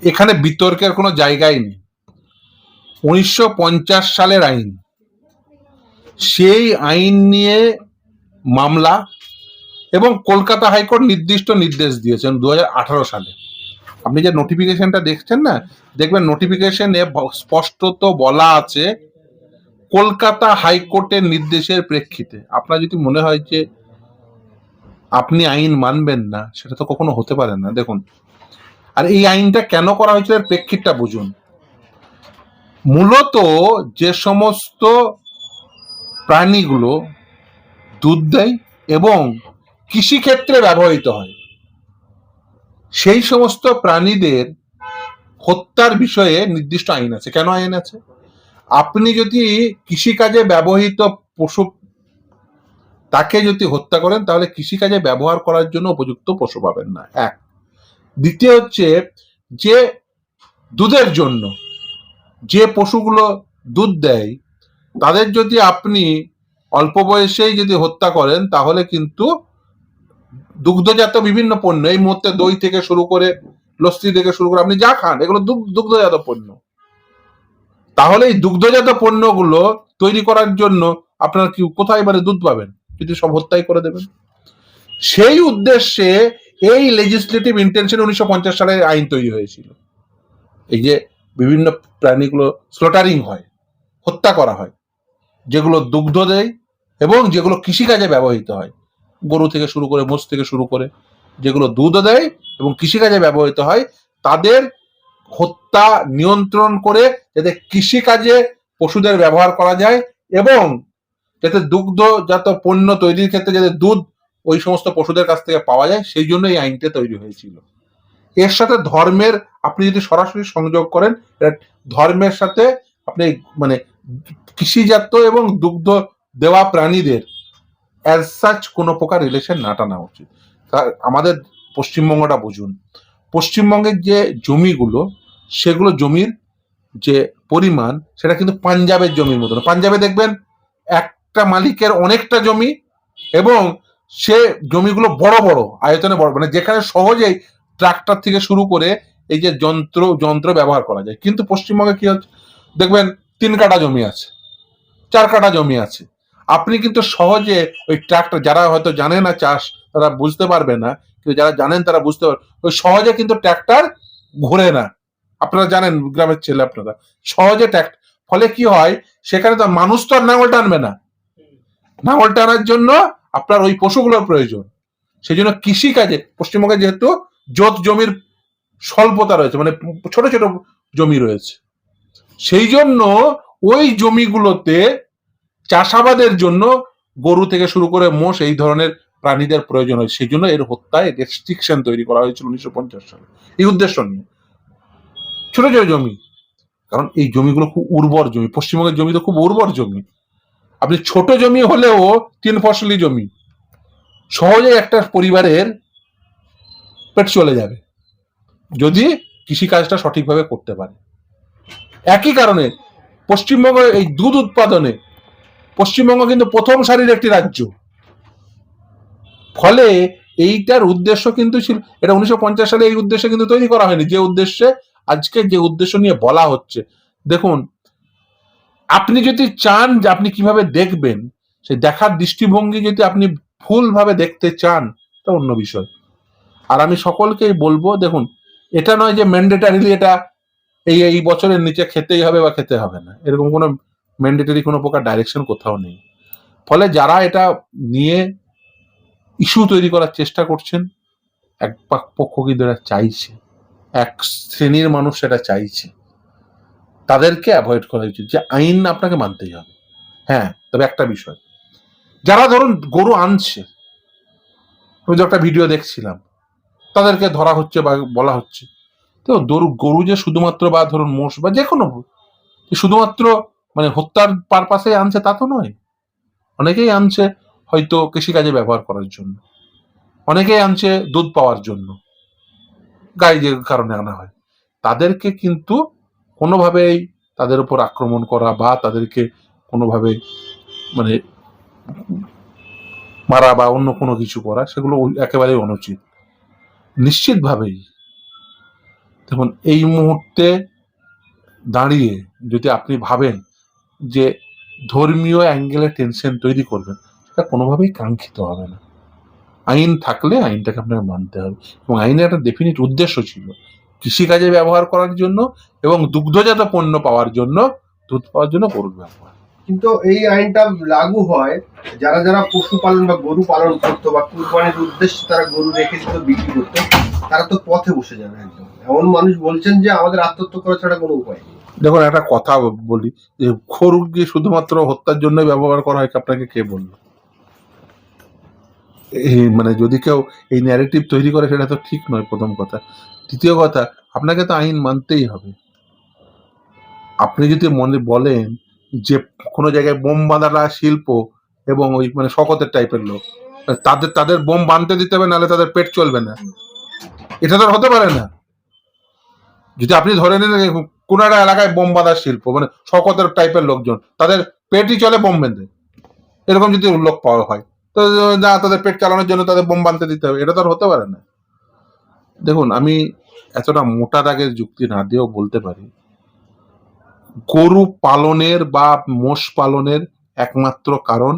এখানে বিতর্কের কোনো জায়গাই নেই। 1950 সালের আইন, সেই আইন নিয়ে মামলা, এবং কলকাতা হাইকোর্ট নির্দিষ্ট নির্দেশ দিয়েছেন 2018 সালে। আপনি যে নোটিফিকেশনটা দেখছেন না, দেখবেন নোটিফিকেশনে স্পষ্টত বলা আছে কলকাতা হাইকোর্টের নির্দেশের প্রেক্ষিতে। আপনার যদি মনে হয় যে আপনি আইন মানবেন না, সেটা তো কখনো হতে পারে না। দেখুন, আর এই আইনটা কেন করা হয়েছিল এর প্রেক্ষিতটা বুঝুন। মূলত যে সমস্ত প্রাণীগুলো দুধ দেয় এবং কৃষিক্ষেত্রে ব্যবহৃত হয়, সেই সমস্ত প্রাণীদের হত্যার বিষয়ে নির্দিষ্ট আইন আছে। কেন আইন আছে? আপনি যদি কৃষিকাজে ব্যবহৃত পশু তাকে যদি হত্যা করেন, তাহলে কৃষিকাজে ব্যবহার করার জন্য উপযুক্ত পশু পাবেন না, এক। দ্বিতীয় হচ্ছে যে দুধের জন্য যে পশুগুলো দুধ দেয়, তাদের যদি আপনি অল্প বয়সেই যদি হত্যা করেন, তাহলে কিন্তু দুগ্ধজাত বিভিন্ন পণ্য, এই মুহূর্তে দই থেকে শুরু করে লস্যি থেকে শুরু করে আপনি যা খান, এগুলো দুগ্ধজাত পণ্য। তাহলে এই দুগ্ধজাত পণ্যগুলো তৈরি করার জন্য আপনার কি কোথায় এবারে দুধ পাবেন, যদি সব হত্যাই করে দেবেন? সেই উদ্দেশ্যে এই লেজিসলেটিভ ইন্টেনশন 1950 সালে আইন তৈরি হয়েছিল। এই যে বিভিন্ন প্রাণীগুলো স্লটারিং হয়, হত্যা করা হয়, যেগুলো দুগ্ধ দেয় এবং যেগুলো কৃষিকাজে ব্যবহৃত হয়, গরু থেকে শুরু করে মোষ থেকে শুরু করে যেগুলো দুধ দেয় এবং কৃষিকাজে ব্যবহৃত হয়, তাদের হত্যা নিয়ন্ত্রণ করে যাতে কৃষিকাজে পশুদের ব্যবহার করা যায় এবং যাতে দুগ্ধজাত পণ্য তৈরির ক্ষেত্রে যাতে দুধ ওই সমস্ত পশুদের কাছ থেকে পাওয়া যায়, সেই জন্য এই আইনটা তৈরি হয়েছিল। এর সাথে ধর্মের আপনি যদি সরাসরি সংযোগ করেন, ধর্মের সাথে আপনি মানে কৃষিজাত এবং দুগ্ধ দেওয়া প্রাণীদের অ্যাজ সাচ কোনো প্রকার রিলেশন না টানা উচিত। আমাদের পশ্চিমবঙ্গটা বুঝুন, পশ্চিমবঙ্গের যে জমিগুলো, সেগুলো জমির যে পরিমাণ, সেটা কিন্তু পাঞ্জাবের জমির মতো না। পাঞ্জাবে দেখবেন একটা মালিকের অনেকটা জমি এবং সে জমিগুলো বড় বড় আয়তনে, বড়, মানে যেখানে সহজেই ট্রাক্টর থেকে শুরু করে এই যে যন্ত্র ব্যবহার করা যায়। কিন্তু পশ্চিমবঙ্গে কি হচ্ছে, দেখবেন 3 কাঠা জমি আছে, 4 কাঠা জমি আছে, আপনি কিন্তু সহজে ওই ট্রাক্টর, যারা হয়তো জানে না চাষ তারা বুঝতে পারবে না, কিন্তু যারা জানেন তারা বুঝতে পারবে, ওই সহজে কিন্তু ট্রাক্টর ঘুরে না। আপনারা জানেন, গ্রামের ছেলে আপনারা, সহজে ট্রাক্টর, ফলে কি হয়, সেখানে তো মানুষ তো আর নাঙল টানবে না, নাঙল টানার জন্য আপনার ওই পশুগুলোর প্রয়োজন। সেই জন্য কৃষিকাজে পশ্চিমবঙ্গে যেহেতু জোত জমির স্বল্পতা রয়েছে, মানে ছোট ছোট জমি রয়েছে, সেই জন্য ওই জমিগুলোতে চাষাবাদের জন্য গরু থেকে শুরু করে মোষ, এই ধরনের প্রাণীদের প্রয়োজন হয়। সেই জন্য এর হত্যায় রেস্ট্রিকশন তৈরি করা হয়েছিল 1950 সালে এই উদ্দেশ্য নিয়ে। ছোট ছোট জমি, কারণ এই জমিগুলো খুব উর্বর জমি, পশ্চিমবঙ্গের জমি তো খুব উর্বর জমি। আপনি ছোট জমি হলেও 3 ফসলি জমি, সহজে একটা পরিবারের পেট চলে যাবে যদি কৃষিকাজটা সঠিকভাবে করতে পারে। একই কারণে পশ্চিমবঙ্গ এই দুধ উৎপাদনে পশ্চিমবঙ্গ কিন্তু প্রথম সারির একটি রাজ্য। ফলে এইটার উদ্দেশ্য কিন্তু ছিল, এটা 1950 সালে এই উদ্দেশ্যে কিন্তু তৈরি করা হয়নি, যে উদ্দেশ্যে আজকে যে উদ্দেশ্য নিয়ে বলা হচ্ছে। দেখুন, আপনি যদি চান যে আপনি কিভাবে দেখবেন, সেই দেখার দৃষ্টিভঙ্গি যদি আপনি ভুলভাবে দেখতে চান, তা অন্য বিষয়। আর আমি সকলকেই বলবো, দেখুন, এটা নয় যে ম্যান্ডেটারিলি এটা এই বছরের নিচে খেতেই হবে বা খেতে হবে না, এরকম কোনো ম্যান্ডেটারি কোনো প্রকার ডাইরেকশন কোথাও নেই। ফলে যারা এটা নিয়ে ইস্যু তৈরি করার চেষ্টা করছেন, এক পক্ষ কিন্তু এটা চাইছে, এক শ্রেণীর মানুষ সেটা চাইছে, তাদেরকে অ্যাভয়েড করা উচিত, যে আইন আপনাকে মানতেই হবে। হ্যাঁ, তবে একটা বিষয়, যারা ধরুন গরু আনছে, আমি যে একটা ভিডিও দেখছিলাম, তাদেরকে ধরা হচ্ছে বা বলা হচ্ছে, তো গরু যে শুধুমাত্র, বা ধরুন মোষ বা যে কোনো, শুধুমাত্র মানে হত্যার পারপাসে আনছে তা তো নয়। অনেকেই আনছে হয়তো কৃষিকাজে ব্যবহার করার জন্য, অনেকেই আনছে দুধ পাওয়ার জন্য, গাই যে কারণে আনা হয়। তাদেরকে কিন্তু কোনোভাবেই তাদের উপর আক্রমণ করা বা তাদেরকে কোনোভাবে মানে মারা বা অন্য কোনো কিছু করা, সেগুলো একেবারেই অনুচিত। নিশ্চিতভাবেই দেখুন, এই মুহূর্তে দাঁড়িয়ে যদি আপনি ভাবেন যে ধর্মীয় অ্যাঙ্গেলে টেনশন তৈরি করবেন, সেটা কোনোভাবেই কাঙ্ক্ষিত হবে না। আইন থাকলে আইনটাকে আপনাকে মানতে হবে, এবং আইনের একটা ডেফিনিট উদ্দেশ্য ছিল কৃষিকাজে ব্যবহার করার জন্য এবং দুগ্ধজাত পণ্য পাওয়ার জন্য, দুধ পাওয়ার জন্য গরুর ব্যবহার। কিন্তু এই আইনটা লাগু হয় যারা যারা পশুপালন বা গরু পালন করতো বা কুরবানির উদ্দেশ্যে তারা গরু রেখে দিত, বিক্রি করতো, তারা তো পথে বসে যাবে একদম। এমন মানুষ বলছেন যে আমাদের আত্মহত্যা করা ছাড়া কোনো উপায় নেই। দেখুন, একটা কথা বলি, যে গরুকে শুধুমাত্র হত্যার জন্য ব্যবহার করা হয়, আপনাকে কে বললো? মানে যদি কেউ এই ন্যারেটিভ তৈরি করে, সেটা তো ঠিক নয়, প্রথম কথা। দ্বিতীয় কথা, আপনাকে তো আইন মানতেই হবে। আপনি যদি মনে বলেন যে কোনো জায়গায় বোম বাঁধাটা শিল্প এবং ওই মানে শকতের টাইপের লোক, তাদের তাদের বোম বাঁধতে দিতে হবে, নাহলে তাদের পেট চলবে না, এটা তো আর হতে পারে না। যদি আপনি ধরে নেন কোন একটা এলাকায় বোম বাঁধার শিল্প, মানে শকতের টাইপের লোকজন, তাদের পেটই চলে বোম বেঁধে, এরকম যদি লোক পাওয়া হয়, তো না, তাদের পেট চালানোর জন্য তাদের বোম বাঁধতে দিতে হবে, এটা তো আর হতে পারে না। দেখুন, আমি এতটা মোটা দাগের যুক্তি না দিয়েও বলতে পারি, গরু পালনের বা মোষ পালনের একমাত্র কারণ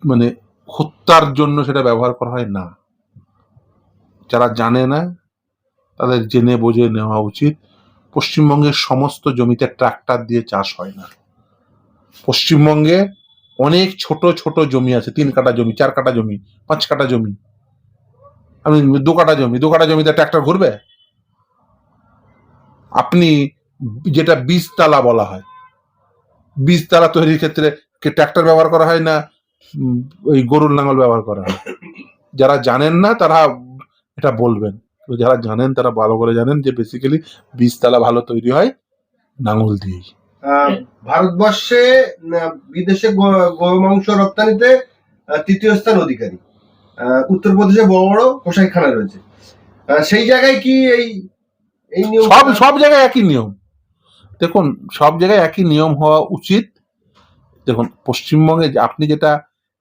মানে হত্যার জন্য সেটা ব্যবহার করা হয় না। যারা জানে না তাদের জেনে বুঝে নেওয়া উচিত। পশ্চিমবঙ্গের সমস্ত জমিতে ট্রাক্টর দিয়ে চাষ হয় না। পশ্চিমবঙ্গে অনেক ছোট ছোট জমি আছে, 3 কাঠা জমি, 4 কাঠা জমি, 5 কাঠা জমি, আমি 2 কাঠা জমি, 2 কাঠা জমিতে ট্রাক্টর ঘুরবে? আপনি যেটা বীজতলা বলা হয়, বীজতলা তৈরির ক্ষেত্রে ট্রাক্টর ব্যবহার করা হয় না ওই গরুর লাঙল ব্যবহার করা হয়? যারা জানেন না তারা এটা বলবেন, যারা জানেন তারা ভালো করে জানেন যে বেসিক্যালি বীজতলা ভালো তৈরি হয় লাঙল দিয়েই। ভারতবর্ষে বিদেশে গরু মাংস রপ্তানিতে 3য় স্থান অধিকারী। উত্তরপ্রদেশে বড় বড় কসাইখানা রয়েছে। সেই জায়গায় কি এই নিয়ম? সব জায়গায় একই নিয়ম। দেখুন, সব জায়গায় একই নিয়ম হওয়া উচিত। দেখুন, পশ্চিমবঙ্গে আপনি যেটা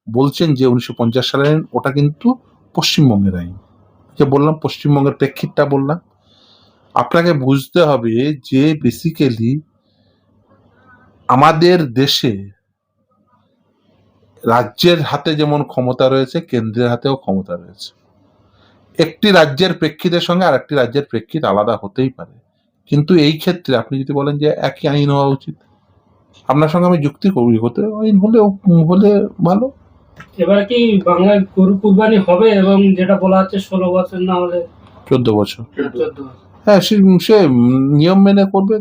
বলছেন যে 1950 সালের আইন, ওটা কিন্তু পশ্চিমবঙ্গের আইন। যে বললাম পশ্চিমবঙ্গের প্রেক্ষিতটা বললাম। আপনাকে বুঝতে হবে যে বেসিক্যালি আমাদের দেশে রাজ্যের হাতে যেমন ক্ষমতা রয়েছে, কেন্দ্রের হাতেও ক্ষমতা রয়েছে। একটি রাজ্যের প্রেক্ষিতের সঙ্গে আর একটি রাজ্যের প্রেক্ষিত আলাদা হতেই পারে, কিন্তু এই ক্ষেত্রে আপনি যদি বলেন যে একই আইন হওয়া উচিত, আপনার সঙ্গে আমি যুক্তি করি, হতে আইন হলে ভালো। এবার কি বাংলায় গরু কুরবানি হবে, এবং যেটা বলা হচ্ছে 16 বছর না হলে 14 বছর, 14 বছর। হ্যাঁ, সে নিয়ম মেনে করবে।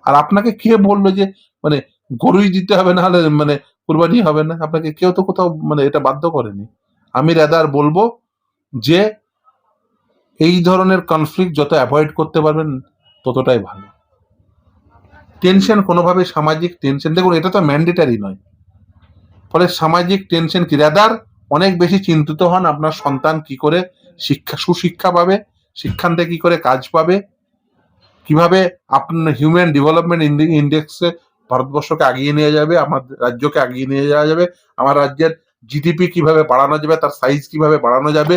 আর আপনাকে কে বললো যে মানে গরুই দিতে হবে, না হলে মানে কুরবানি হবে না? আপনাকে কেউ তো কোথাও মানে এটা বাধ্য করেনি। আমি রাদার বলবো যে এই ধরনের কনফ্লিক্ট যত অ্যাভয়েড করতে পারবেন ততটাই ভালো। টেনশন কোনোভাবে সামাজিক টেনশন, দেখুন এটা তো ম্যান্ডেটারি নয়, ফলে সামাজিক টেনশন কি, রাদার অনেক বেশি চিন্তিত হন আপনার সন্তান কি করে সুশিক্ষা পাবে, শিক্ষান্তে কি করে কাজ পাবে, কিভাবে আপনার হিউম্যান ডেভেলপমেন্ট ইন্ডেক্সে ভারতবর্ষকে আগিয়ে নিয়ে যাবে, আমার রাজ্যকে আগিয়ে নিয়ে যাওয়া যাবে, আমার রাজ্যের জিডিপি কিভাবে বাড়ানো যাবে, তার সাইজ কিভাবে বাড়ানো যাবে,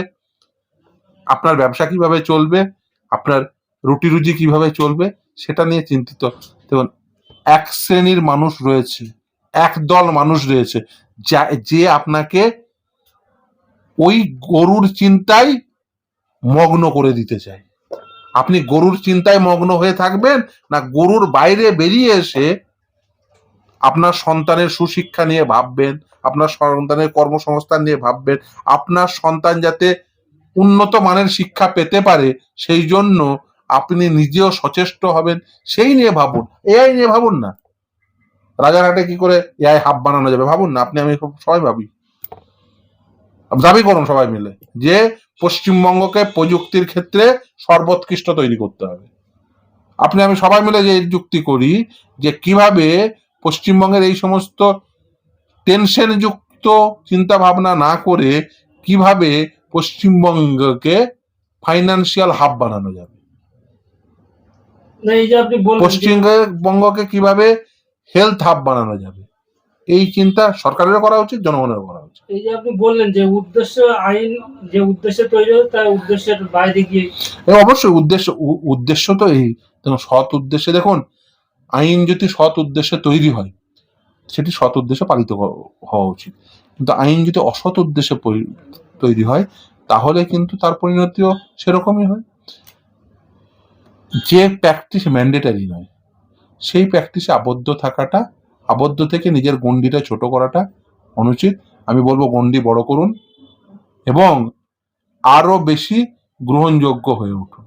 আপনার ব্যবসা কিভাবে চলবে, আপনার রুটি রুজি কিভাবে চলবে, সেটা নিয়ে চিন্তিত। দেখুন, এক শ্রেণীর মানুষ রয়েছে, একদল মানুষ রয়েছে যে আপনাকে ওই গরুর চিন্তায় মগ্ন করে দিতে চায়। আপনি গরুর চিন্তায় মগ্ন হয়ে থাকবেন, না গরুর বাইরে বেরিয়ে এসে আপনার সন্তানের সুশিক্ষা নিয়ে ভাববেন, আপনার সন্তানের কর্মসংস্থান নিয়ে ভাববেন, আপনার সন্তান যাতে উন্নত মানের শিক্ষা পেতে পারে সেই জন্য আপনি নিজেও সচেষ্ট হবেন, সেই নিয়ে ভাবুন। এআই নিয়ে ভাবুন না, রাজারহাটে কি করে এআই হাব বানানো যাবে ভাবুন না। আপনি আমি সবাই ভাবি, দাবি করুন সবাই মিলে যে পশ্চিমবঙ্গকে প্রযুক্তির ক্ষেত্রে সর্বোৎকৃষ্ট তৈরি করতে হবে। আপনি আমি সবাই মিলে যে যুক্তি করি যে কিভাবে পশ্চিমবঙ্গের এই সমস্ত টেনশন যুক্ত চিন্তা ভাবনা না করে কিভাবে পশ্চিমবঙ্গকে ফাইন্যান্সিয়াল হাব বানানো যাবে, না এই যে আপনি বললেন পশ্চিমবঙ্গকে কিভাবে হেলথ হাব বানানো যাবে, এই চিন্তা সরকারেরও করা উচিত, জনগণেরও করা উচিত। এই যে আপনি বললেন যে উদ্দেশ্য আইন যে উদ্দেশ্যে তৈরি হয় তার উদ্দেশ্যের বাইরে গিয়ে অবশ্যই উদ্দেশ্য তো এই দেখুন, সৎ উদ্দেশ্যে দেখুন, আইন যদি সৎ উদ্দেশ্যে তৈরি হয় সেটি সৎ উদ্দেশ্যে পালিত হওয়া উচিত, কিন্তু আইন যদি অসৎ উদ্দেশ্যে তৈরি হয় তাহলে কিন্তু তার পরিণতিও সেরকমই হয়। যে প্র্যাকটিস ম্যান্ডেটারি নয় সেই প্র্যাকটিসে আবদ্ধ থেকে নিজের গণ্ডিটা ছোট করাটা অনুচিত। আমি বলবো গণ্ডি বড় করুন এবং আরো বেশি গ্রহণযোগ্য হয়ে উঠুন।